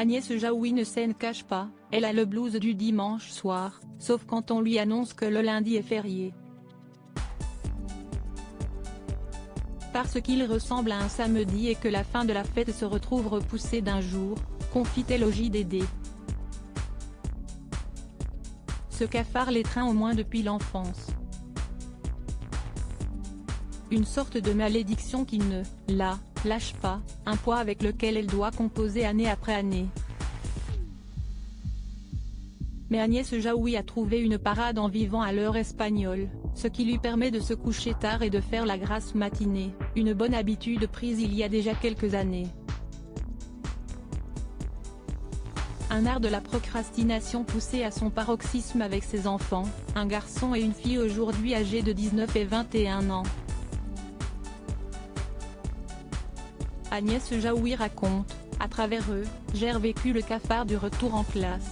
Agnès Jaoui ne s'en cache pas, elle a le blues du dimanche soir, sauf quand on lui annonce que le lundi est férié. Parce qu'il ressemble à un samedi et que la fin de la fête se retrouve repoussée d'un jour, confie-t-elle au JDD. Ce cafard l'étreint au moins depuis l'enfance. Une sorte de malédiction qui ne la lâche pas, un poids avec lequel elle doit composer année après année. Mais Agnès Jaoui a trouvé une parade en vivant à l'heure espagnole, ce qui lui permet de se coucher tard et de faire la grasse matinée, une bonne habitude prise il y a déjà quelques années. Un art de la procrastination poussé à son paroxysme avec ses enfants, un garçon et une fille aujourd'hui âgés de 19 et 21 ans. Agnès Jaoui raconte, à travers eux, j'ai revécu le cafard du retour en classe.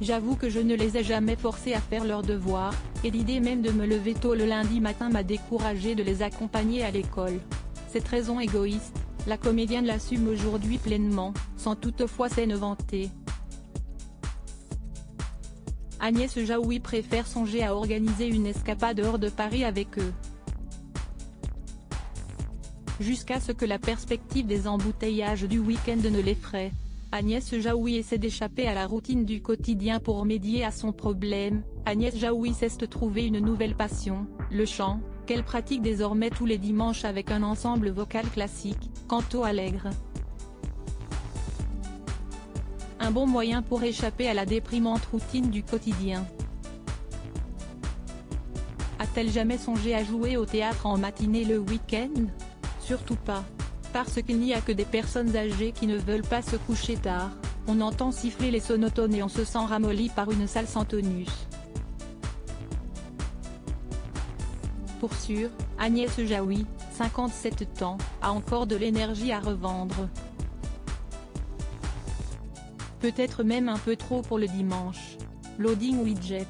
J'avoue que je ne les ai jamais forcés à faire leurs devoirs, et l'idée même de me lever tôt le lundi matin m'a découragée de les accompagner à l'école. Cette raison égoïste, la comédienne l'assume aujourd'hui pleinement, sans toutefois s'en vanter. Agnès Jaoui préfère songer à organiser une escapade hors de Paris avec eux. Jusqu'à ce que la perspective des embouteillages du week-end ne l'effraie, Agnès Jaoui essaie d'échapper à la routine du quotidien pour remédier à son problème. Agnès Jaoui cesse de trouver une nouvelle passion, le chant, qu'elle pratique désormais tous les dimanches avec un ensemble vocal classique, Canto Alegre. Un bon moyen pour échapper à la déprimante routine du quotidien. A-t-elle jamais songé à jouer au théâtre en matinée le week-end ? Surtout pas. Parce qu'il n'y a que des personnes âgées qui ne veulent pas se coucher tard, on entend siffler les sonotones et on se sent ramolli par une salle sans tonus. Pour sûr, Agnès Jaoui, 57 ans, a encore de l'énergie à revendre. Peut-être même un peu trop pour le dimanche. Loading widget.